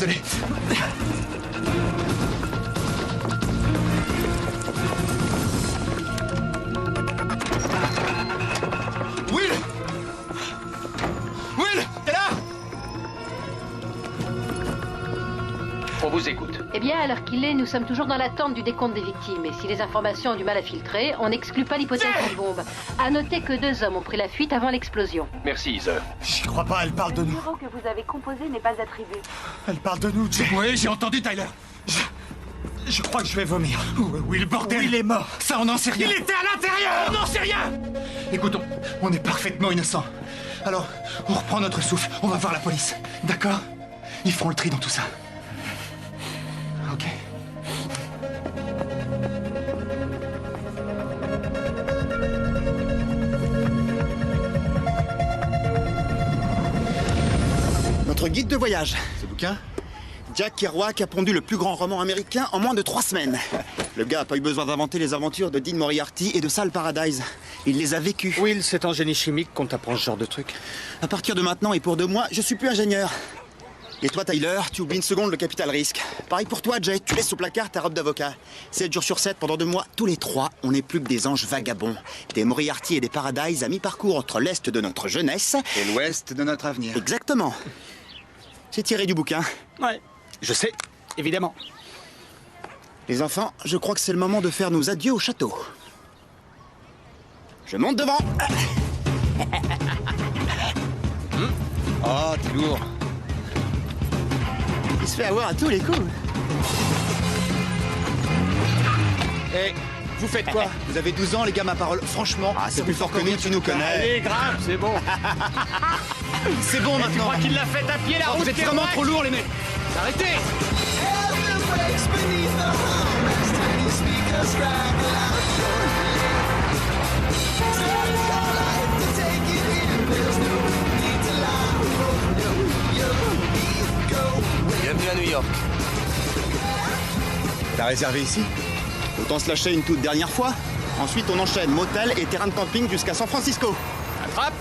désolé. Will! Will! T'es là? On vous écoute. Eh bien, à l'heure qu'il est, nous sommes toujours dans l'attente du décompte des victimes. Et si les informations ont du mal à filtrer, on n'exclut pas l'hypothèse d'une bombe. À noter que 2 hommes ont pris la fuite avant l'explosion. Merci, Heather. J'y crois pas, elle parle de Le nous. numéro que vous avez composé n'est pas attribué. Elle parle de nous, Jay. Oui, j'ai entendu Tyler. Je crois que je vais vomir. Oui, le bordel. Oui, il est mort. Ça, on n'en sait rien. Il était à l'intérieur. On n'en sait rien. Écoute, on est parfaitement innocents. Alors, on reprend notre souffle. On va voir la police. D'accord? Ils feront le tri dans tout ça. Ok. Notre guide de voyage. Ce bouquin? Jack Kerouac a pondu le plus grand roman américain en moins de 3 semaines. Le gars a pas eu besoin d'inventer les aventures de Dean Moriarty et de Sal Paradise. Il les a vécues. Will, c'est en génie chimique qu'on t'apprend ce genre de truc. À partir de maintenant et pour 2 mois, je suis plus ingénieur. Et toi, Tyler, tu oublies une seconde le capital risque. Pareil pour toi, Jay, tu laisses au placard ta robe d'avocat. 7 jours sur 7, pendant 2 mois, tous les 3, on n'est plus que des anges vagabonds. Des Moriarty et des Paradise à mi-parcours entre l'Est de notre jeunesse... Et l'ouest de notre avenir. Exactement. C'est tiré du bouquin. Ouais, je sais, évidemment. Les enfants, je crois que c'est le moment de faire nos adieux au château. Je monte devant. Oh, t'es lourd. Il se fait avoir à tous les coups. Hé, vous faites quoi? Vous avez 12 ans, les gars, ma parole. Franchement, C'est plus fort que nous, tu nous connais. Allez, grave, c'est bon. c'est bon Tu maintenant. crois qu'il l'a fait à pied, la Oh, route? vous êtes vraiment trop lourds, les mecs. Arrêtez. Bienvenue à New York. T'as réservé ici? Autant se lâcher une toute dernière fois. Ensuite, on enchaîne motel et terrain de camping jusqu'à San Francisco. Attrape.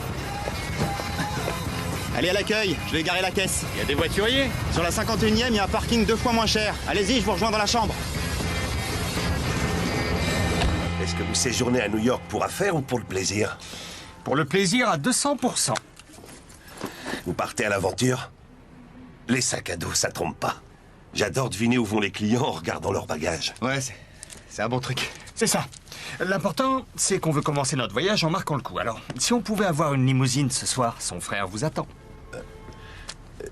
Allez à l'accueil, je vais garer la caisse. Il y a des voituriers. Sur la 51e, il y a un parking 2 fois moins cher. Allez-y, je vous rejoins dans la chambre. Est-ce que vous séjournez à New York pour affaires ou pour le plaisir? Pour le plaisir à 200%. Vous partez à l'aventure? Les sacs à dos, ça trompe pas. J'adore deviner où vont les clients en regardant leurs bagages. Ouais, c'est un bon truc. C'est ça. L'important, c'est qu'on veut commencer notre voyage en marquant le coup. Alors, si on pouvait avoir une limousine ce soir, son frère vous attend.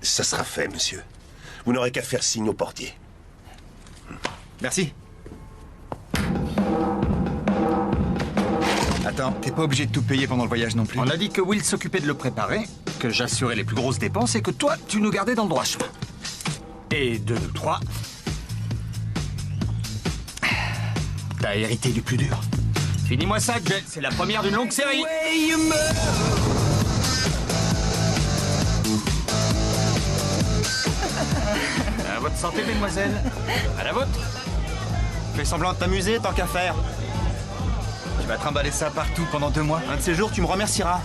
Ça sera fait, monsieur. Vous n'aurez qu'à faire signe au portier. Merci. Attends, t'es pas obligé de tout payer pendant le voyage non plus. On a dit que Will s'occupait de le préparer, que j'assurais les plus grosses dépenses et que toi, tu nous gardais dans le droit chemin. Et de nous 3, t'as hérité du plus dur. Finis-moi ça, Jay. C'est la première d'une longue série. À votre santé, mesdemoiselles. À la vôtre. Fais semblant de t'amuser, tant qu'à faire. Tu vas trimballer ça partout pendant 2 mois. Un de ces jours, tu me remercieras.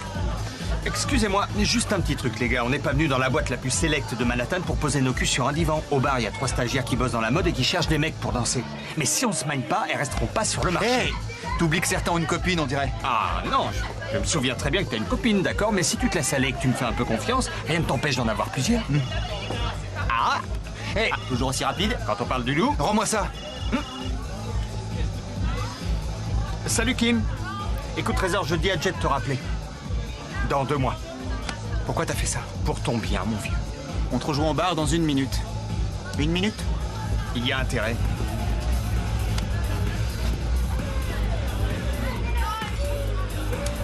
Excusez-moi, mais juste un petit truc, les gars. On n'est pas venus dans la boîte la plus sélecte de Manhattan pour poser nos culs sur un divan. Au bar, il y a 3 stagiaires qui bossent dans la mode et qui cherchent des mecs pour danser. Mais si on se magne pas, elles resteront pas sur le marché. Hé, t'oublies que certains ont une copine, on dirait. Ah non, je me souviens très bien que t'as une copine, d'accord, mais si tu te laisses aller et que tu me fais un peu confiance, rien ne t'empêche d'en avoir plusieurs. Ah Hé, toujours aussi rapide? Quand on parle du loup... Rends-moi ça. Salut Kim. Écoute Trésor, je dis à Jet de te rappeler. Dans 2 mois. Pourquoi t'as fait ça? Pour ton bien, mon vieux. On te rejoint au bar dans 1 minute. 1 minute? Il y a intérêt.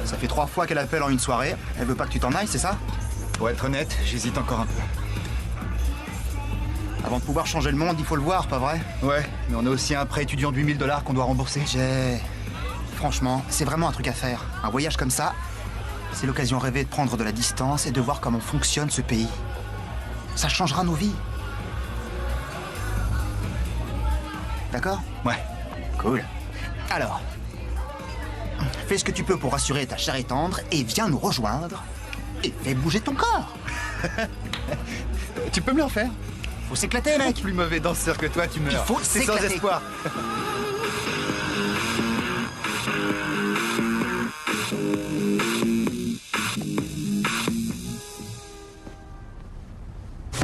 Ça fait 3 fois qu'elle appelle en une soirée. Elle veut pas que tu t'en ailles, c'est ça? Pour être honnête, j'hésite encore un peu. Avant de pouvoir changer le monde, il faut le voir, pas vrai? Ouais, mais on a aussi un prêt étudiant de 8000 $ qu'on doit rembourser. Franchement, c'est vraiment un truc à faire. Un voyage comme ça, c'est l'occasion rêvée de prendre de la distance et de voir comment fonctionne ce pays. Ça changera nos vies. D'accord? Ouais. Cool. Alors, fais ce que tu peux pour rassurer ta chair et tendre et viens nous rejoindre et fais bouger ton corps. Tu peux me le refaire? Faut s'éclater, mec. Plus mauvais danseur que toi, tu meurs. Il faut C'est sans s'éclater. espoir.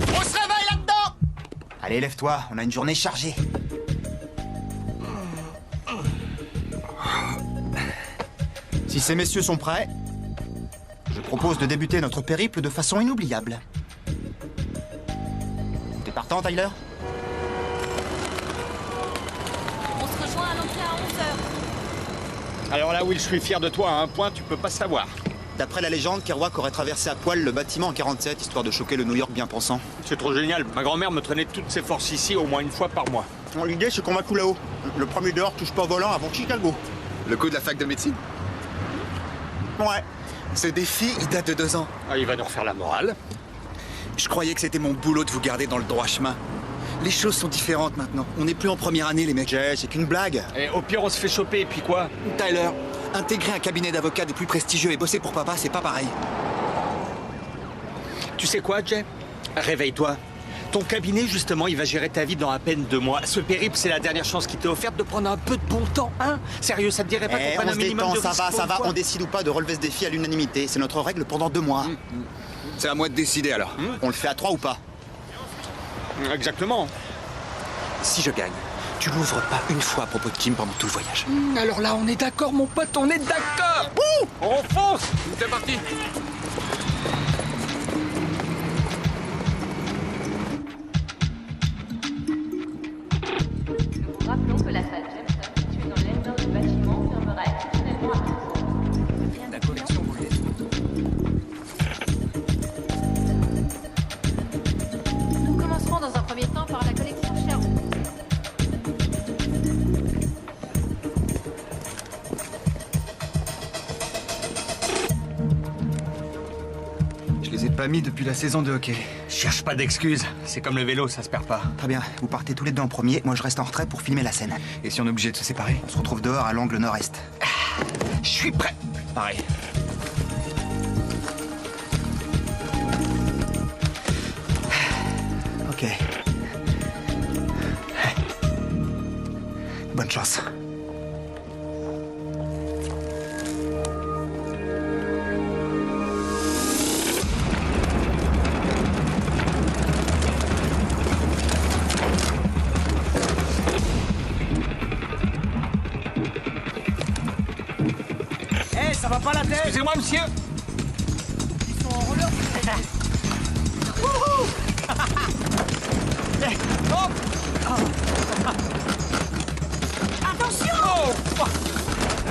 On se réveille là-dedans. Allez, lève-toi, on a une journée chargée. Si ces messieurs sont prêts, je propose de débuter notre périple de façon inoubliable. T'es partant, Tyler? On se rejoint à l'entrée à 11h. Alors là, Will, je suis fier de toi, à un point, tu peux pas savoir. D'après la légende, Kerouac aurait traversé à poil le bâtiment en 47, histoire de choquer le New York bien pensant. C'est trop génial. Ma grand-mère me traînait toutes ses forces ici au moins une fois par mois. Bon, l'idée, c'est qu'on va couler là-haut. Le premier dehors touche pas au volant avant Chicago. Le coup de la fac de médecine? Ouais. Ce défi, il date de 2 ans. Ah, il va nous refaire la morale. Je croyais que c'était mon boulot de vous garder dans le droit chemin. Les choses sont différentes maintenant. On n'est plus en première année, les mecs. Jay, c'est qu'une blague. Et au pire, on se fait choper, et puis quoi? Tyler, intégrer un cabinet d'avocats des plus prestigieux et bosser pour papa, c'est pas pareil. Tu sais quoi, Jay? Réveille-toi. Ton cabinet, justement, il va gérer ta vie dans à peine 2 mois. Ce périple, c'est la dernière chance qui t'est offerte de prendre un peu de bon temps, hein? Sérieux, ça te dirait pas qu'on Eh, prenne on un se minimum détend, de ça risque va, pour ça une va. fois? On décide ou pas de relever ce défi à l'unanimité. C'est notre règle pendant 2 mois. C'est à moi de décider alors. On le fait à 3 ou pas? Exactement. Si je gagne, tu l'ouvres pas une fois à propos de Kim pendant tout le voyage. Alors là, on est d'accord, mon pote, on est d'accord. On fonce. C'est parti. Nous rappelons que la salle Jameson, située dans l'aile nord du bâtiment, fermera exceptionnellement à 13h. La collection brûlée. Nous commencerons dans un premier temps par la collection Sherwood. Je les ai pas mis depuis la saison de hockey. Cherche pas d'excuses. C'est comme le vélo, ça se perd pas. Très bien. Vous partez tous les deux en premier. Moi, je reste en retrait pour filmer la scène. Et si on est obligé de se séparer? On se retrouve dehors à l'angle nord-est. Je suis prêt. Pareil. Ok. Bonne chance. Ça va pas la tête? Excusez-moi, monsieur. Attention! Oh.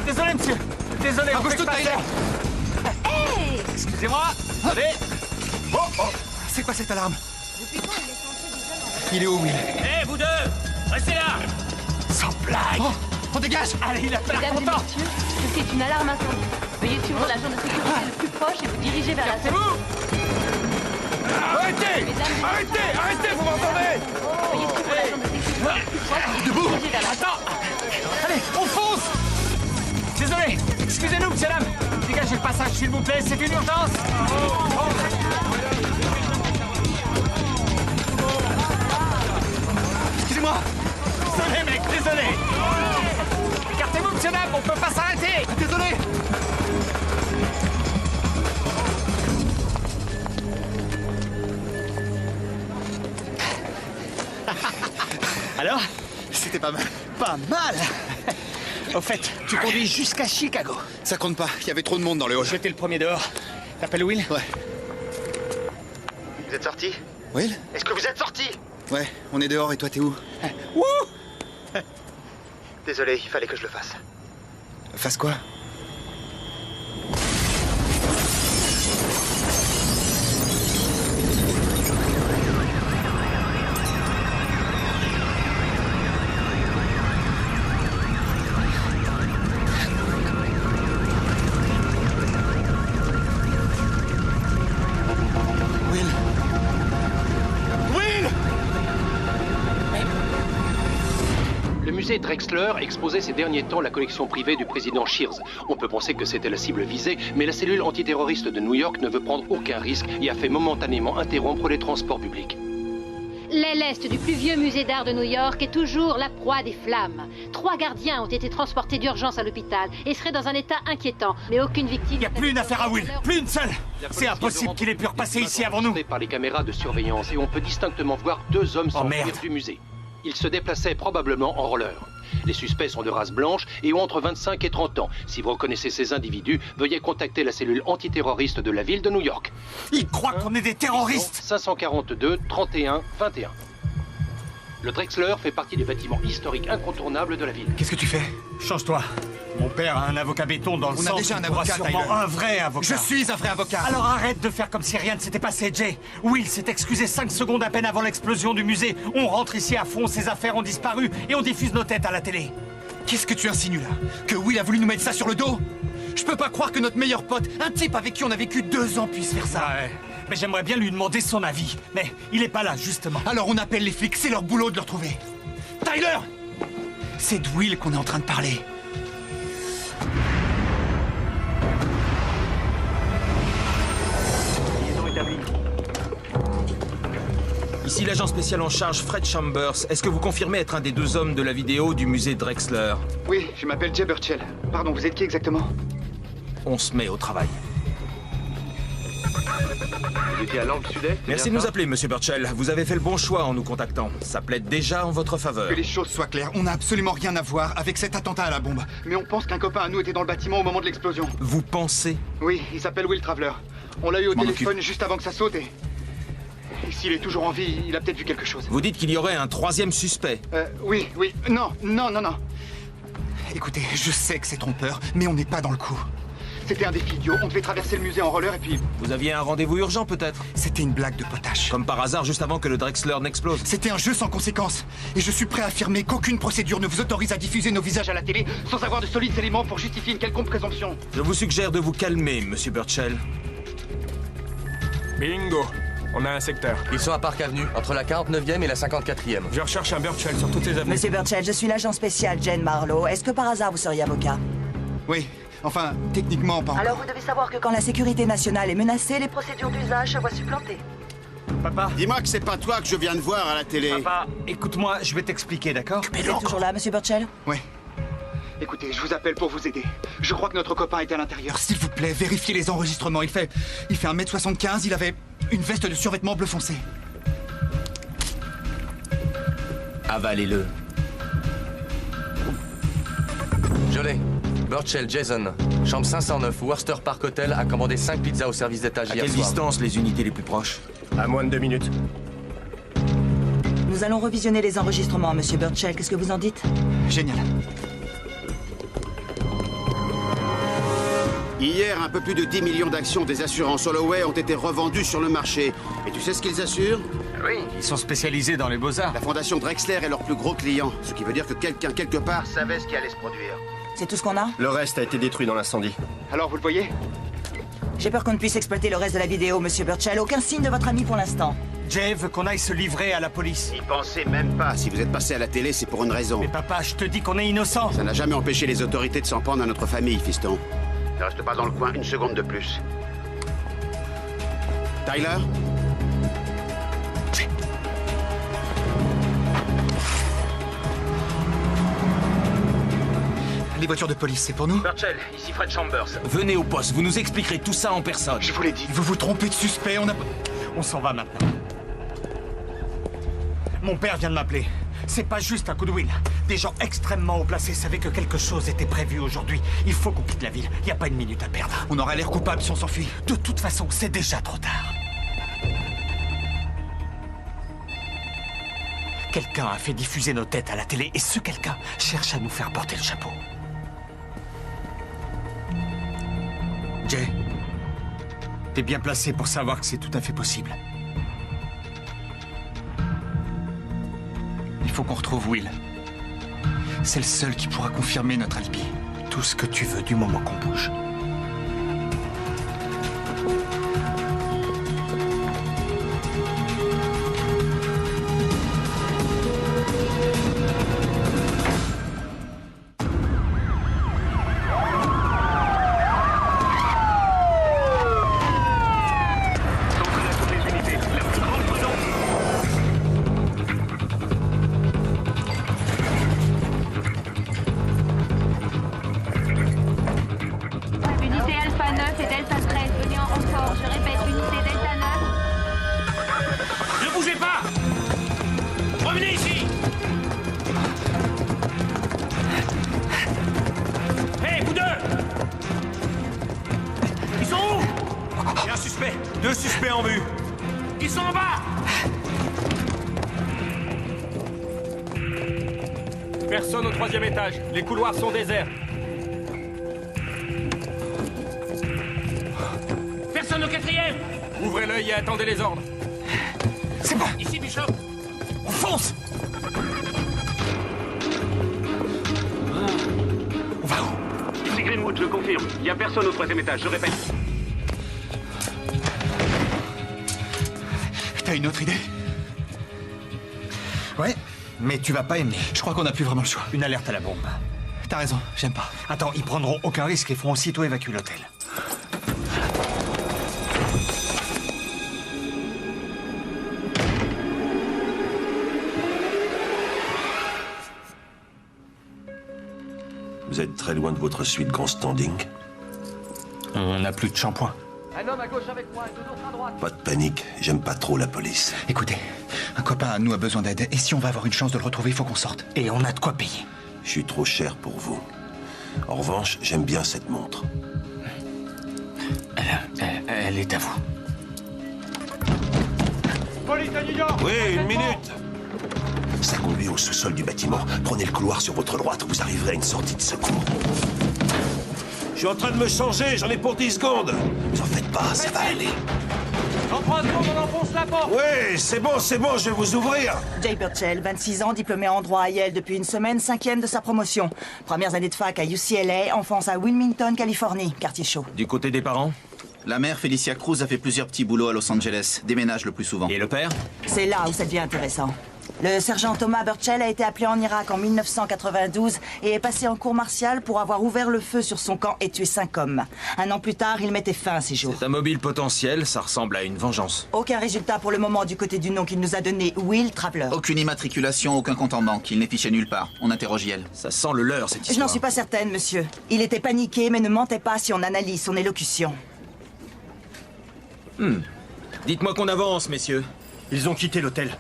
Désolé, monsieur. Désolé. on fait Bouge-toi, pas Tyler. ça. Hey! Excusez-moi. Allez. C'est quoi cette alarme? Depuis quand il est censé déjà Il est où, Will? Eh, vous deux. Restez là. Sans blague. Oh, on dégage! Allez, il a pas l'air Mesdames et content. messieurs, ceci est une alarme incendie. Veuillez suivre l'agent de sécurité le plus proche et vous diriger vers la C'est salle. vous. Arrêtez. Mesdames et Arrêtez. Arrêtez, vous m'entendez? Veuillez suivre l'agent de sécurité le plus proche et vous diriger vers la salle. Attends. Allez, on fonce. Désolé. Excusez-nous, monsieur dame. Dégagez le passage, s'il vous plaît. C'est une urgence. Excusez-moi! Désolé, mec. Désolé. Écartez-vous, monsieur dame. On peut pas s'arrêter. Désolé! Alors? C'était pas mal. Pas mal. Au fait, tu conduis jusqu'à Chicago. Ça compte pas, il y avait trop de monde dans le hall. J'étais le premier dehors. T'appelles Will? Ouais. Vous êtes sortis? Will? Est-ce que vous êtes sortis? Ouais, on est dehors et toi t'es où? Désolé, il fallait que je le fasse. Fasse quoi? Will? Will! Le musée Drexler exposait ces derniers temps la collection privée du président Shears. On peut penser que c'était la cible visée, mais la cellule antiterroriste de New York ne veut prendre aucun risque et a fait momentanément interrompre les transports publics. L'aile est du plus vieux musée d'art de New York est toujours la proie des flammes. 3 gardiens ont été transportés d'urgence à l'hôpital et seraient dans un état inquiétant, mais aucune victime... Il n'y a plus une affaire à Will, plus une seule. C'est impossible qu'il ait pu repasser ici avant nous. Par les caméras de surveillance et on peut distinctement voir 2 hommes s'enfuir du musée. Ils se déplaçaient probablement en roller. Les suspects sont de race blanche et ont entre 25 et 30 ans. Si vous reconnaissez ces individus, veuillez contacter la cellule antiterroriste de la ville de New York. Ils croient qu'on est des terroristes. 542 31 21. Le Drexler fait partie des bâtiments historiques incontournables de la ville. Qu'est-ce que tu fais? Change-toi. Mon père a un avocat béton dans le sens. On a déjà un avocat, sûrement Tyler. un vrai avocat. Je suis un vrai avocat. Alors arrête de faire comme si rien ne s'était passé, Jay. Will s'est excusé 5 secondes à peine avant l'explosion du musée. On rentre ici à fond, ses affaires ont disparu et on diffuse nos têtes à la télé. Qu'est-ce que tu insinues là? Que Will a voulu nous mettre ça sur le dos? Je peux pas croire que notre meilleur pote, un type avec qui on a vécu 2 ans, puisse faire ça. Ouais. Mais j'aimerais bien lui demander son avis. Mais il est pas là, justement. Alors on appelle les flics, c'est leur boulot de le retrouver. Tyler! C'est de Will qu'on est en train de parler. Ici l'agent spécial en charge, Fred Chambers. Est-ce que vous confirmez être un des 2 hommes de la vidéo du musée Drexler? Oui, je m'appelle Jay Burchell. Pardon, vous êtes qui exactement? On se met au travail. Vous étiez à l'angle sud-est? Merci de nous appeler, monsieur Burchell. Vous avez fait le bon choix en nous contactant. Ça plaide déjà en votre faveur. Que les choses soient claires, on n'a absolument rien à voir avec cet attentat à la bombe. Mais on pense qu'un copain à nous était dans le bâtiment au moment de l'explosion. Vous pensez? Oui, il s'appelle Will Traveler. On l'a eu au téléphone juste avant que ça saute et s'il est toujours en vie, il a peut-être vu quelque chose. Vous dites qu'il y aurait un 3e suspect? Oui. Non. Écoutez, je sais que c'est trompeur, mais on n'est pas dans le coup. C'était un défi idiot, on devait traverser le musée en roller et puis... Vous aviez un rendez-vous urgent peut-être? C'était une blague de potache. Comme par hasard, juste avant que le Drexler n'explose. C'était un jeu sans conséquence. Et je suis prêt à affirmer qu'aucune procédure ne vous autorise à diffuser nos visages à la télé sans avoir de solides éléments pour justifier une quelconque présomption. Je vous suggère de vous calmer, monsieur Burchell. Bingo! On a un secteur. Ils sont à Park Avenue, entre la 49e et la 54e. Je recherche un Burchell sur toutes les avenues. Monsieur Burchell, je suis l'agent spécial Jane Marlowe. Est-ce que par hasard vous seriez avocat? Oui. Enfin, techniquement, pas. Alors vous devez savoir que quand la sécurité nationale est menacée, les procédures d'usage se voient supplantées. Papa? Dis-moi que c'est pas toi que je viens de voir à la télé. Papa, écoute-moi, je vais t'expliquer, d'accord? Vous êtes toujours là, monsieur Burchell? Oui. Écoutez, je vous appelle pour vous aider. Je crois que notre copain était à l'intérieur. S'il vous plaît, vérifiez les enregistrements. Il fait 1m75, il avait une veste de survêtement bleu foncé. Avalez-le. Je l'ai. Burchell Jason, chambre 509, Worcester Park Hotel, a commandé 5 pizzas au service d'étage hier soir. À quelle distance les unités les plus proches? À moins de 2 minutes. Nous allons revisionner les enregistrements, monsieur Burchell. Qu'est-ce que vous en dites? Génial. Hier, un peu plus de 10 millions d'actions des assurances Holloway ont été revendues sur le marché. Et tu sais ce qu'ils assurent? Oui. Ils sont spécialisés dans les beaux-arts. La fondation Drexler est leur plus gros client. Ce qui veut dire que quelqu'un, quelque part, savait ce qui allait se produire. C'est tout ce qu'on a? Le reste a été détruit dans l'incendie. Alors, vous le voyez? J'ai peur qu'on ne puisse exploiter le reste de la vidéo, monsieur Burchell. Aucun signe de votre ami pour l'instant. Jay veut qu'on aille se livrer à la police. N'y pensez même pas. Si vous êtes passé à la télé, c'est pour une raison. Mais papa, je te dis qu'on est innocent. Ça n'a jamais empêché les autorités de s'en prendre à notre famille, fiston. Ne reste pas dans le coin une seconde de plus. Tyler? Les voitures de police, c'est pour nous? Burchell, ici Fred Chambers. Venez au poste, vous nous expliquerez tout ça en personne. Je vous l'ai dit, vous vous trompez de suspect, On s'en va maintenant. Mon père vient de m'appeler. C'est pas juste un coup de Will. Des gens extrêmement haut placés savaient que quelque chose était prévu aujourd'hui. Il faut qu'on quitte la ville. Il n'y a pas une minute à perdre. On aura l'air coupable si on s'enfuit. De toute façon, c'est déjà trop tard. Quelqu'un a fait diffuser nos têtes à la télé et ce quelqu'un cherche à nous faire porter le chapeau. Jay, t'es bien placé pour savoir que c'est tout à fait possible. Il faut qu'on retrouve Will. C'est le seul qui pourra confirmer notre alibi. Tout ce que tu veux du moment qu'on bouge. suspects! 2 suspects en vue! Ils sont en bas! Personne au 3e étage. Les couloirs sont déserts. Personne au 4e! Ouvrez l'œil et attendez les ordres. C'est bon! Ici, Bishop! On fonce! On va où? Ici Greenwood, je confirme. Il n'y a personne au 3e étage, je répète. T'as une autre idée? Ouais, mais tu vas pas aimer. Je crois qu'on n'a plus vraiment le choix. Une alerte à la bombe. T'as raison, j'aime pas. Attends, ils prendront aucun risque et feront aussitôt évacuer l'hôtel. Vous êtes très loin de votre suite grand standing. On n'a plus de shampoing. Un homme à gauche avec moi et 2 autres à droite. Pas de panique, j'aime pas trop la police. Écoutez, un copain à nous a besoin d'aide, et si on va avoir une chance de le retrouver, il faut qu'on sorte. Et on a de quoi payer. Je suis trop cher pour vous. En revanche, j'aime bien cette montre. Elle est à vous. Police à New York! Oui, une minute! Ça conduit au sous-sol du bâtiment. Prenez le couloir sur votre droite, vous arriverez à une sortie de secours. Je suis en train de me changer, j'en ai pour 10 secondes. Vous en faites pas, ça va aller. En 3 secondes, on enfonce la porte! Oui, c'est bon, je vais vous ouvrir. Jay Burchell, 26 ans, diplômé en droit à Yale depuis une semaine, 5e de sa promotion. Premières années de fac à UCLA, enfance à Wilmington, Californie, quartier chaud. Du côté des parents? La mère, Felicia Cruz, a fait plusieurs petits boulots à Los Angeles. Déménage le plus souvent. Et le père? C'est là où ça devient intéressant. Le sergent Thomas Burchell a été appelé en Irak en 1992 et est passé en cour martiale pour avoir ouvert le feu sur son camp et tué 5 hommes. Un an plus tard, il mettait fin à ses jours. C'est un mobile potentiel, ça ressemble à une vengeance. Aucun résultat pour le moment du côté du nom qu'il nous a donné, Will Traveler. Aucune immatriculation, aucun compte en banque. Il n'est fiché nulle part. On interroge Yale. Ça sent le leurre, cette histoire. Je n'en suis pas certaine, monsieur. Il était paniqué, mais ne mentait pas si on analyse son élocution. Dites-moi qu'on avance, messieurs. Ils ont quitté l'hôtel.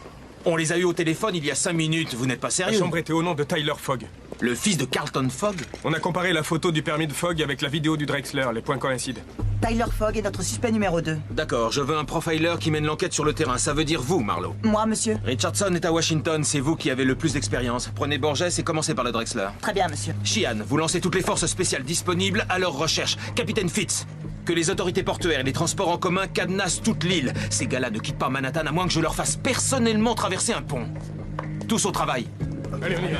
On les a eus au téléphone il y a 5 minutes, vous n'êtes pas La sérieux? chambre était au nom de Tyler Fogg. Le fils de Carlton Fogg? On a comparé la photo du permis de Fogg avec la vidéo du Drexler, les points coïncident. Tyler Fogg est notre suspect numéro 2. D'accord, je veux un profiler qui mène l'enquête sur le terrain. Ça veut dire vous, Marlowe. Moi, monsieur. Richardson est à Washington, c'est vous qui avez le plus d'expérience. Prenez Borges et commencez par le Drexler. Très bien, monsieur. Sheehan, vous lancez toutes les forces spéciales disponibles à leur recherche. Capitaine Fitz, que les autorités portuaires et les transports en commun cadenassent toute l'île. Ces gars-là ne quittent pas Manhattan à moins que je leur fasse personnellement traverser un pont. Tous au travail. Allez, on y va.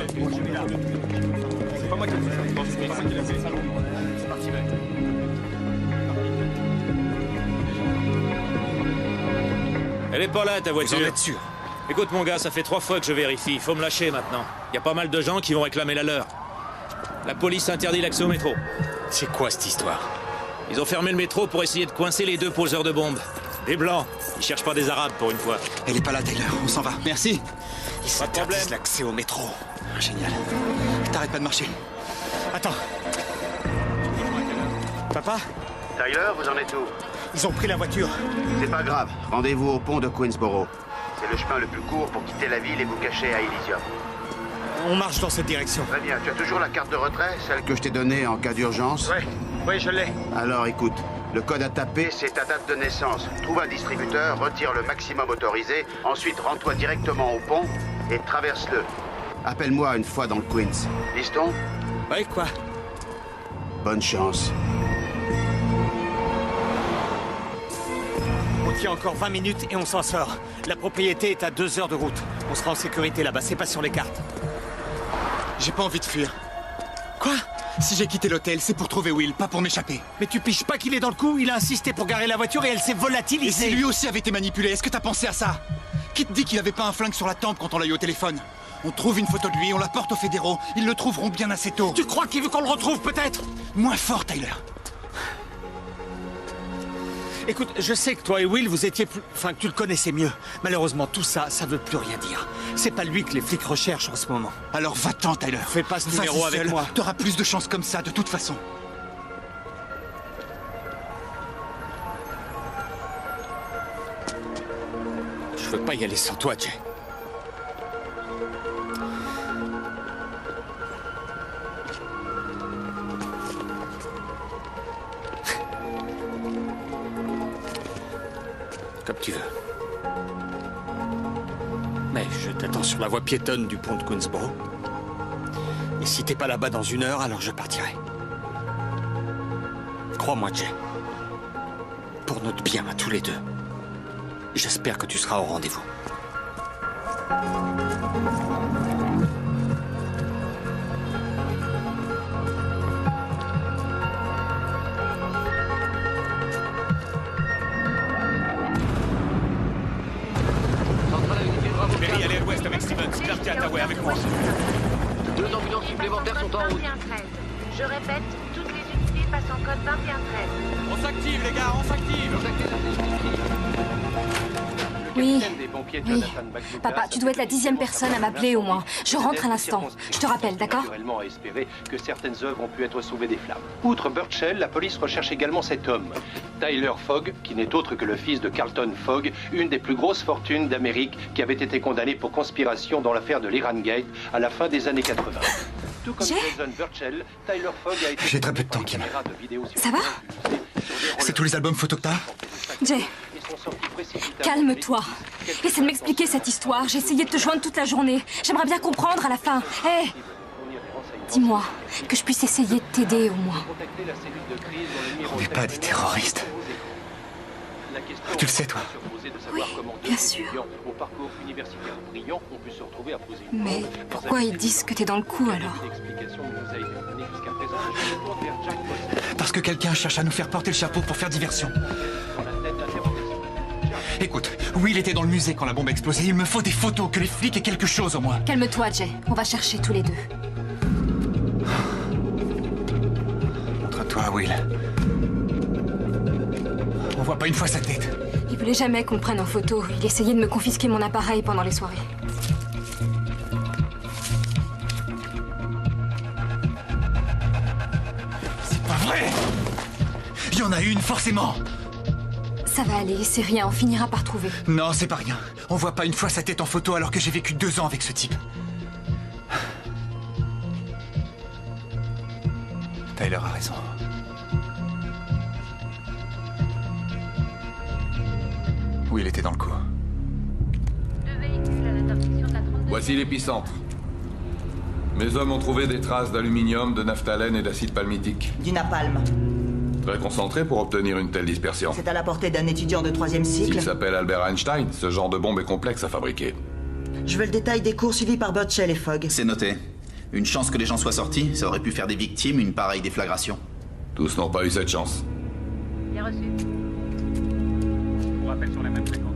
C'est pas moi qui l'ai fait. Non, c'est pas moi qui l'ai fait. C'est parti, mec. Elle est pas là, ta voiture. Vous en êtes sûr? Écoute, mon gars, ça fait 3 fois que je vérifie. Faut me lâcher maintenant. Y a pas mal de gens qui vont réclamer la leur. La police interdit l'accès au métro. C'est quoi cette histoire? Ils ont fermé le métro pour essayer de coincer les 2 poseurs de bombes. Des blancs. Ils cherchent pas des arabes pour une fois. Elle est pas là, Taylor. On s'en va. Merci. Ils s'interdisent l'accès au métro. Génial. T'arrêtes pas de marcher. Attends. Papa? Tyler, vous en êtes où? Ils ont pris la voiture. C'est pas grave. Rendez-vous au pont de Queensboro. C'est le chemin le plus court pour quitter la ville et vous cacher à Elysium. On marche dans cette direction. Très bien. Tu as toujours la carte de retrait, celle que je t'ai donnée en cas d'urgence? Oui, je l'ai. Alors écoute, le code à taper, c'est ta date de naissance. Trouve un distributeur, retire le maximum autorisé, ensuite rends-toi directement au pont et traverse-le. Appelle-moi une fois dans le Queens. Liston? Ouais, quoi? Bonne chance. On tient encore 20 minutes et on s'en sort. La propriété est à 2 heures de route. On sera en sécurité là-bas, c'est pas sur les cartes. J'ai pas envie de fuir. Quoi? Si j'ai quitté l'hôtel, c'est pour trouver Will, pas pour m'échapper. Mais tu piges pas qu'il est dans le coup? Il a insisté pour garer la voiture et elle s'est volatilisée. Et si lui aussi avait été manipulé, est-ce que t'as pensé à ça? Qui te dit qu'il avait pas un flingue sur la tempe quand on l'a eu au téléphone? On trouve une photo de lui, on la porte aux fédéraux. Ils le trouveront bien assez tôt. Tu crois qu'il veut qu'on le retrouve peut-être? Moins fort, Tyler. Écoute, je sais que toi et Will, vous étiez plus... Enfin, que tu le connaissais mieux. Malheureusement, tout ça, ça veut plus rien dire. C'est pas lui que les flics recherchent en ce moment. Alors va-t'en, Tyler. Fais pas ce numéro avec moi. T'auras plus de chances comme ça, de toute façon. Je veux pas y aller sans toi, Jay. Comme tu veux. Mais je t'attends sur la voie piétonne du pont de Queensboro. Et si t'es pas là-bas dans 1 heure, alors je partirai. Crois-moi, Jay. Pour notre bien à tous les deux. J'espère que tu seras au rendez-vous. Perry, allez à l'ouest avec Stevens. Clark et Hathaway avec moi. 2 ambulances supplémentaires sont en route. 2113. Je répète, toutes les unités passent en code 2113. On s'active, les gars, on s'active. Oui. Papa, tu dois être la 10e personne à m'appeler au moins. Je rentre à l'instant. Je te rappelle, d'accord? Naturellement à espérer que certaines œuvres ont pu être sauvées des flammes. Outre Burchell, la police recherche également cet homme, Tyler Fogg, qui n'est autre que le fils de Carlton Fogg, une des plus grosses fortunes d'Amérique, qui avait été condamné pour conspiration dans l'affaire de l'Iran Gate à la fin des années 80. Tout comme Jason Burchell, Tyler Fogg a été... J'ai très peu de temps, Kim. Ça va? C'est tous les albums photos que t'as? Jay, calme-toi. Essaie de m'expliquer cette histoire. J'ai essayé de te joindre toute la journée. J'aimerais bien comprendre à la fin. Hé, dis-moi que je puisse essayer de t'aider au moins. On n'est pas des terroristes. Tu le sais, toi? Oui, bien sûr. Mais pourquoi ils disent que t'es dans le coup, alors? Parce que quelqu'un cherche à nous faire porter le chapeau pour faire diversion. Écoute, Will était dans le musée quand la bombe a explosé. Il me faut des photos, que les flics aient quelque chose au moins. Calme-toi, Jay. On va chercher tous les deux. Montre-toi, Will. On voit pas une fois sa tête. Il voulait jamais qu'on le prenne en photo. Il essayait de me confisquer mon appareil pendant les soirées. C'est pas vrai! Il y en a une, forcément! Ça va aller, c'est rien, on finira par trouver. Non, c'est pas rien. On voit pas une fois sa tête en photo alors que j'ai vécu 2 ans avec ce type. Tyler a raison. Will était dans le coup. Voici l'épicentre. Mes hommes ont trouvé des traces d'aluminium, de naphtalène et d'acide palmitique. Du napalm. Très concentré pour obtenir une telle dispersion. C'est à la portée d'un étudiant de 3e cycle. S'il s'appelle Albert Einstein, ce genre de bombe est complexe à fabriquer. Je veux le détail des cours suivis par Burchell et Fogg. C'est noté. Une chance que les gens soient sortis, ça aurait pu faire des victimes, une pareille déflagration. Tous n'ont pas eu cette chance. Bien reçu. On rappelle sur les mêmes fréquences.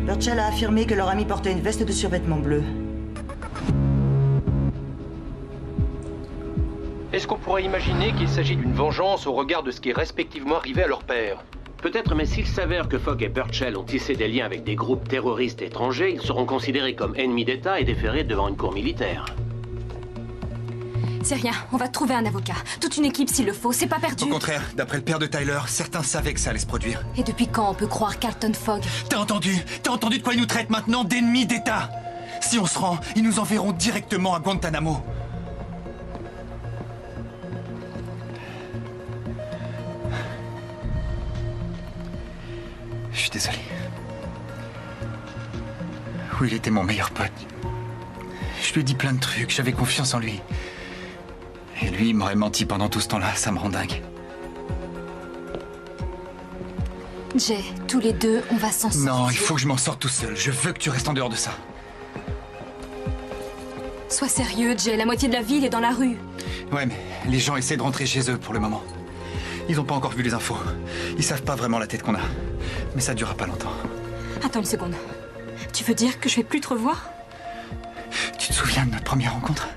Burchell a affirmé que leur ami portait une veste de survêtement bleu. Est-ce qu'on pourrait imaginer qu'il s'agit d'une vengeance au regard de ce qui est respectivement arrivé à leur père? Peut-être, mais s'il s'avère que Fogg et Burchell ont tissé des liens avec des groupes terroristes étrangers, ils seront considérés comme ennemis d'État et déférés devant une cour militaire. C'est rien, on va trouver un avocat. Toute une équipe s'il le faut, c'est pas perdu. Au contraire, d'après le père de Tyler, certains savaient que ça allait se produire. Et depuis quand on peut croire Carlton Fogg? T'as entendu de quoi ils nous traitent maintenant d'ennemis d'État? Si on se rend, ils nous enverront directement à Guantanamo. Je suis désolé. Will était mon meilleur pote. Je lui ai dit plein de trucs, j'avais confiance en lui. Et lui, il m'aurait menti pendant tout ce temps-là, ça me rend dingue. Jay, tous les deux, on va s'en sortir. Non, il faut que je m'en sorte tout seul. Je veux que tu restes en dehors de ça. Sois sérieux, Jay, la moitié de la ville est dans la rue. Ouais, mais les gens essaient de rentrer chez eux pour le moment. Ils n'ont pas encore vu les infos. Ils savent pas vraiment la tête qu'on a. Mais ça durera pas longtemps. Attends une seconde. Tu veux dire que je vais plus te revoir? Tu te souviens de notre première rencontre?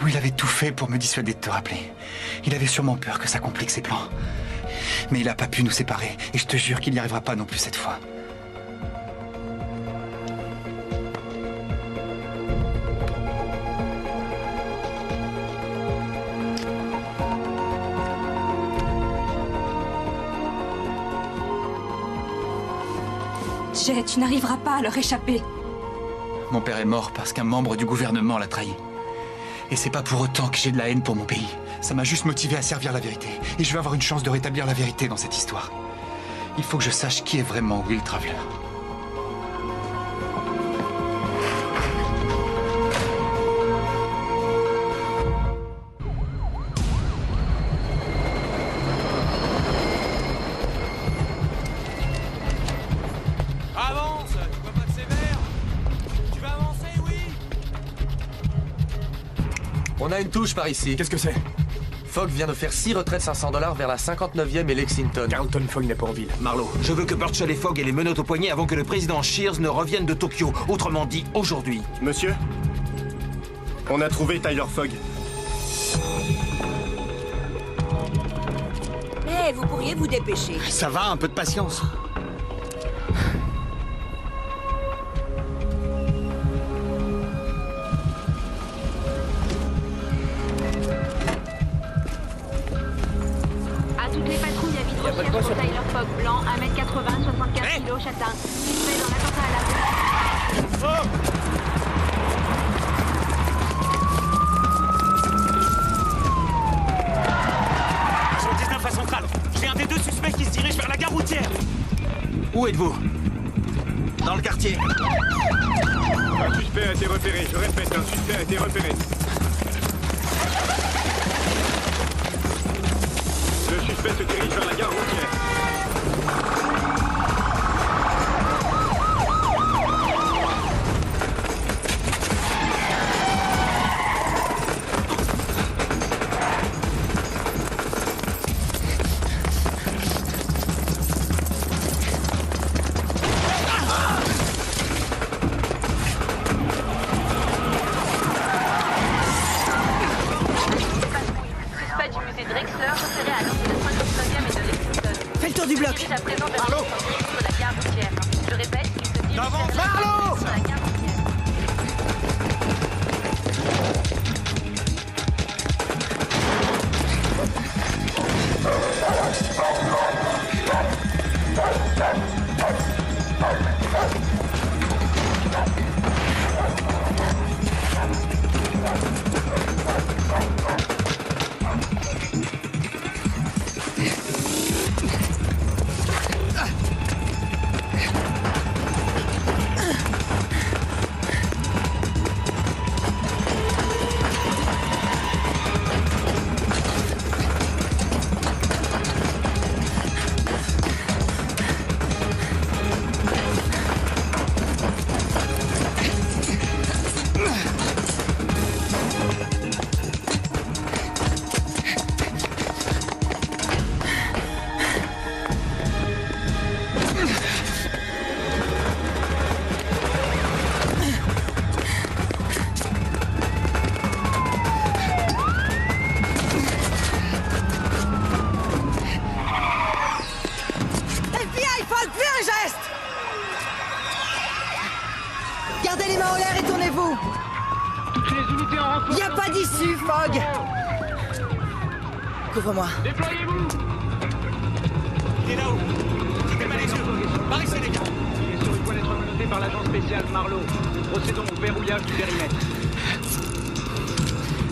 Où il avait tout fait pour me dissuader de te rappeler. Il avait sûrement peur que ça complique ses plans. Mais il a pas pu nous séparer. Et je te jure qu'il n'y arrivera pas non plus cette fois. Jay, tu n'arriveras pas à leur échapper. Mon père est mort parce qu'un membre du gouvernement l'a trahi. Et c'est pas pour autant que j'ai de la haine pour mon pays. Ça m'a juste motivé à servir la vérité. Et je vais avoir une chance de rétablir la vérité dans cette histoire. Il faut que je sache qui est vraiment Will Traveler. Avance, tu vois pas de sévère. Tu vas avancer, oui. On a une touche par ici. Qu'est-ce que c'est? Fogg vient de faire 6 retraites $500 vers la 59e et Lexington. Carlton Fogg n'est pas en ville. Marlowe, je veux que Burchell et Fogg aient les menottes au poignet avant que le président Shears ne revienne de Tokyo. Autrement dit, aujourd'hui. Monsieur, on a trouvé Tyler Fogg. Eh, vous pourriez vous dépêcher. Ça va, un peu de patience. À toutes les patrouilles, avis de recherche pour Tyler Fogg, blanc, 1m80, 75 kg, châtain. Suspect dans l'attentat à la police. Agent 19 à Centrale. J'ai un des deux suspects qui se dirige vers la gare routière. Où êtes-vous? Dans le quartier. Un suspect a été repéré. Je répète, un suspect a été repéré. Le suspect se dirige vers la gare routière. Suspect du musée Drexler, repéré à l'angle de 59e et de Lexington. Fais le tour du bloc. Il se dirige à présent vers la gare routière. Je répète, il se dirige vers la gare routière. FBI, Fogg, fais un geste! Gardez les mains en l'air et tournez-vous! Toutes les unités en renfort. Y a pas d'issue, Fogg! Couvre-moi. Déployez-vous. Il est là-haut. Quittez pas les yeux. Barrissez les gars. Il est sur le point d'être menotté par l'agent spécial Marlowe. Procédons au verrouillage du périmètre.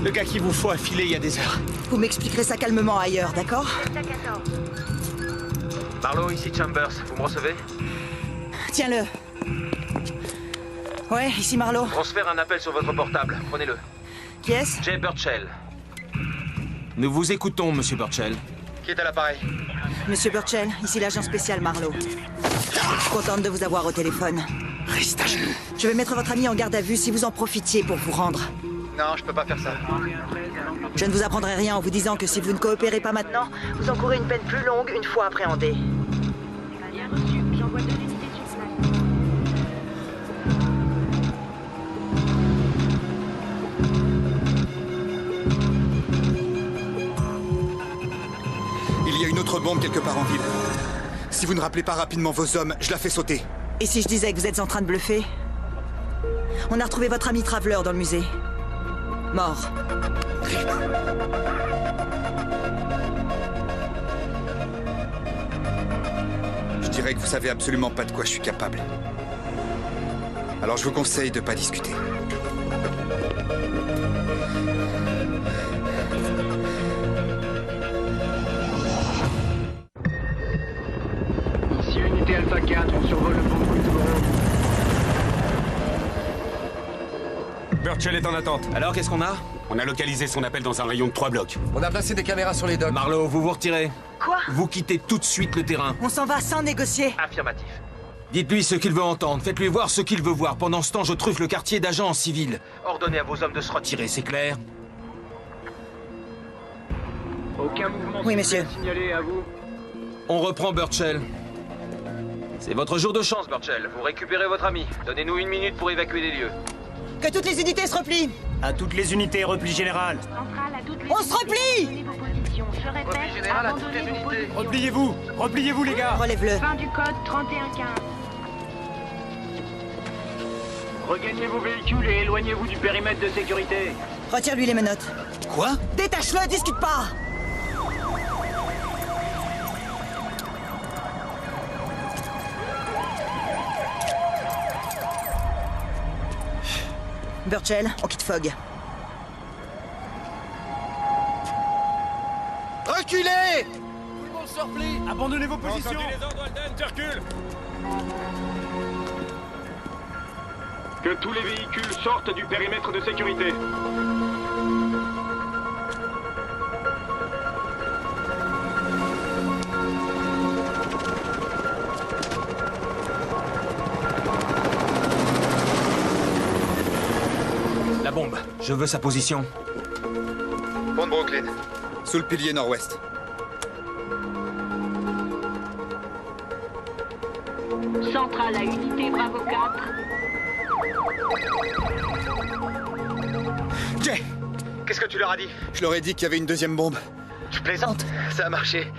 Le gars qu'il vous faut a filé il y a des heures. Vous m'expliquerez ça calmement ailleurs, d'accord? Marlowe, ici Chambers. Vous me recevez? Tiens-le. Ouais, ici Marlowe. Transfère un appel sur votre portable. Prenez-le. Qui est-ce? Jay Burchell. Nous vous écoutons, Monsieur Burchell. Qui est à l'appareil? Monsieur Burchell, ici l'agent spécial Marlowe. Je suis contente de vous avoir au téléphone. Reste à genoux. Je vais mettre votre ami en garde à vue si vous en profitiez pour vous rendre. Non, je peux pas faire ça. Je ne vous apprendrai rien en vous disant que si vous ne coopérez pas maintenant, vous encourez une peine plus longue une fois appréhendé. Bien reçu, j'envoie 2 unités sur place. Il y a une autre bombe quelque part en ville. Si vous ne rappelez pas rapidement vos hommes, je la fais sauter. Et si je disais que vous êtes en train de bluffer? On a retrouvé votre ami Traveler dans le musée. Mort. Je dirais que vous savez absolument pas de quoi je suis capable. Alors je vous conseille de pas discuter. Burchell est en attente. Alors, qu'est-ce qu'on a? On a localisé son appel dans un rayon de 3 blocs. On a placé des caméras sur les docks. Marlowe, vous vous retirez. Quoi? Vous quittez tout de suite le terrain. On s'en va sans négocier. Affirmatif. Dites-lui ce qu'il veut entendre. Faites-lui voir ce qu'il veut voir. Pendant ce temps, je truffe le quartier d'agents en civil. Ordonnez à vos hommes de se retirer. Tirez, c'est clair? Aucun mouvement oui, monsieur. Signalé à vous. On reprend Burchell. C'est votre jour de chance, Burchell. Vous récupérez votre ami. Donnez-nous 1 minute pour évacuer les lieux. Que toutes les unités se replient. À toutes les unités, repli général. On se replie. Je répète, abandonnez vos positions. Repliez-vous les gars. Relève-le. Fin du code 3115. Regagnez vos véhicules et éloignez-vous du périmètre de sécurité. Retire-lui les menottes. Quoi? Détache-le, discute pas. Burchell, on quitte Fogg. Reculez! Tout le monde se replie. Abandonnez vos positions. Entendu les ordres, Alden, tu recules. Que tous les véhicules sortent du périmètre de sécurité. La bombe. Je veux sa position. Pont de Brooklyn. Sous le pilier nord-ouest. Centrale à unité Bravo 4. Jay! Qu'est-ce que tu leur as dit? Je leur ai dit qu'il y avait une deuxième bombe. Tu plaisantes? Ça a marché.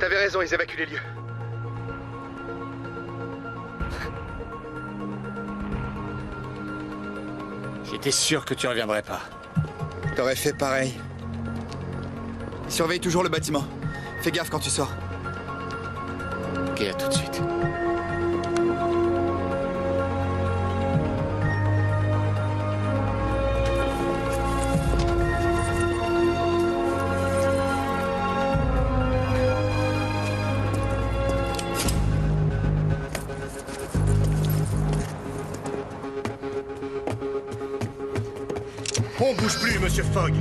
T'avais raison, ils évacuent les lieux. J'étais sûr que tu reviendrais pas. T'aurais fait pareil. Surveille toujours le bâtiment. Fais gaffe quand tu sors. Ok, à tout de suite. On bouge plus, monsieur Fogg.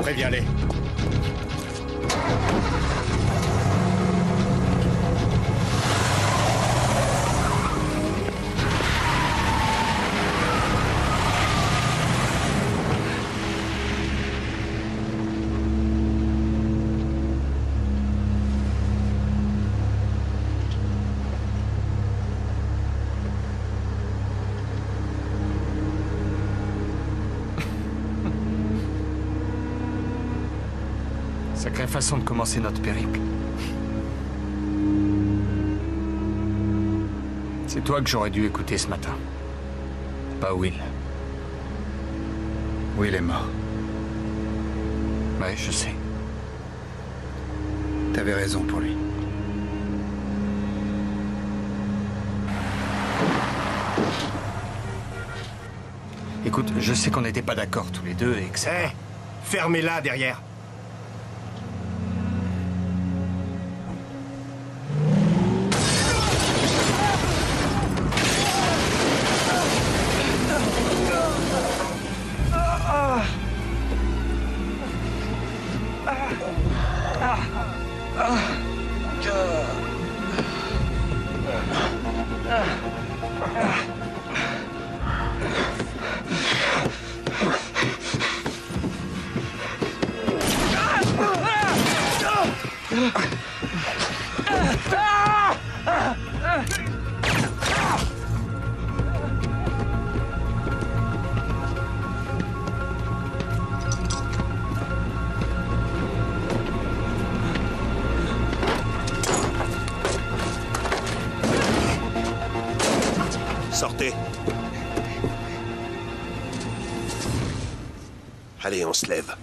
Préviens-les. Sacrée façon de commencer notre périple. C'est toi que j'aurais dû écouter ce matin. Pas Will. Will est mort. Ouais, je sais. T'avais raison pour lui. Écoute, je sais qu'on n'était pas d'accord tous les deux et que ça... Hé, fermez-la derrière. Sortez. Allez, on se lève.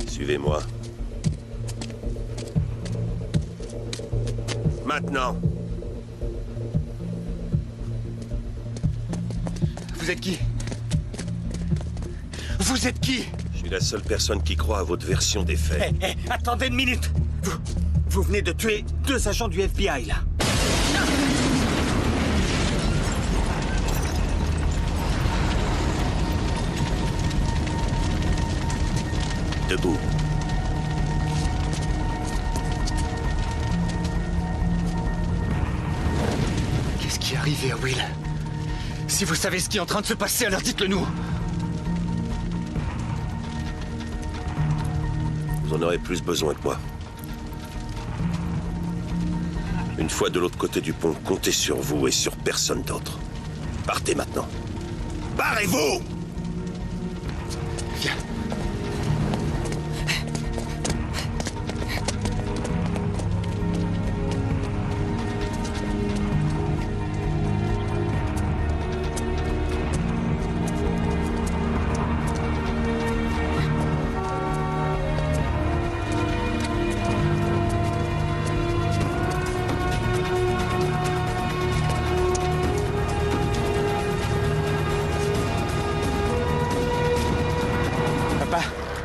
Suivez-moi. Maintenant. Vous êtes qui? Vous êtes qui? Je suis la seule personne qui croit à votre version des faits. Attendez une minute. Vous venez de tuer 2 agents du FBI, là. Debout. Qu'est-ce qui est arrivé à Will? Si vous savez ce qui est en train de se passer, alors dites-le nous. Vous en aurez plus besoin que moi. Une fois de l'autre côté du pont, comptez sur vous et sur personne d'autre. Partez maintenant. Barrez-vous! Viens.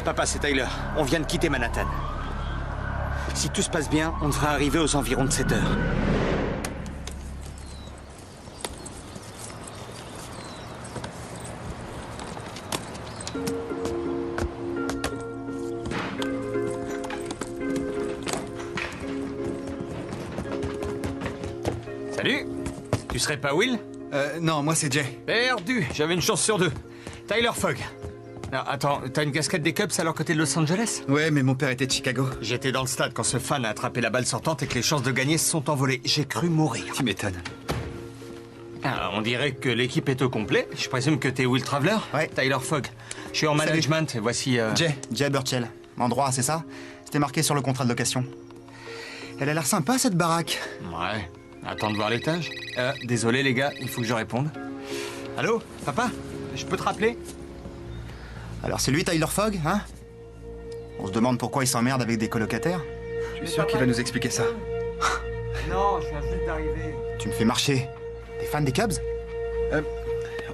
Papa, c'est Tyler. On vient de quitter Manhattan. Si tout se passe bien, on devrait arriver aux environs de 7 heures. Salut. Tu serais pas Will? Non, moi c'est Jay. Perdu. J'avais une chance sur 2. Tyler Fogg. Non, attends, t'as une casquette des Cubs à leur côté de Los Angeles? Ouais, mais mon père était de Chicago. J'étais dans le stade quand ce fan a attrapé la balle sortante et que les chances de gagner se sont envolées. J'ai cru mourir. Tu m'étonnes. Ah, on dirait que l'équipe est au complet. Je présume que t'es Will Traveler? Ouais. Tyler Fogg. Je suis en Salut. management et voici... Jay Burchell. En droit, c'est ça? C'était marqué sur le contrat de location. Elle a l'air sympa, cette baraque. Ouais. Attends de voir l'étage. Désolé les gars, il faut que je réponde. Allô? Papa? Je peux te rappeler? Alors c'est lui Tyler Fogg, hein? On se demande pourquoi il s'emmerde avec des colocataires. Je suis sûr qu'il va nous expliquer ça. Non, je viens juste d'arriver. Tu me fais marcher. T'es fan des Cubs?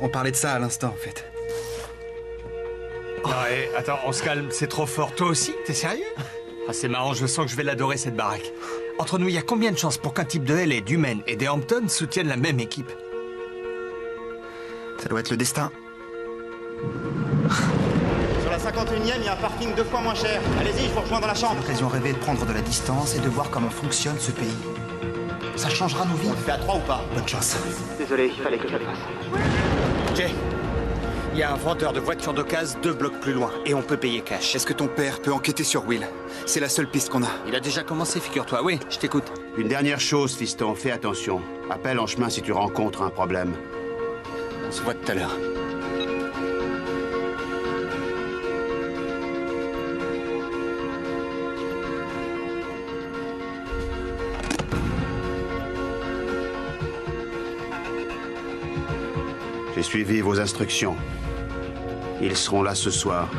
On parlait de ça à l'instant, en fait. Ouais, attends, on se calme, c'est trop fort. Toi aussi? T'es sérieux? Ah, c'est marrant, je sens que je vais l'adorer, cette baraque. Entre nous, il y a combien de chances pour qu'un type de LA, du Maine et des Hamptons soutiennent la même équipe? Ça doit être le destin. Sur la 51e, il y a un parking 2 fois moins cher. Allez-y, je vous rejoins dans la chambre. L'occasion rêvée de prendre de la distance et de voir comment fonctionne ce pays. Ça changera nos vies. On le fait à 3 ou pas? Bonne chance. Désolé, il fallait que je le fasse. Jay, il y a un vendeur de voitures d'occasion 2 blocs plus loin et on peut payer cash. Est-ce que ton père peut enquêter sur Will? C'est la seule piste qu'on a. Il a déjà commencé, figure-toi. Oui, je t'écoute. Une dernière chose, fiston, fais attention. Appelle en chemin si tu rencontres un problème. On se voit tout à l'heure. J'ai suivi vos instructions. Ils seront là ce soir.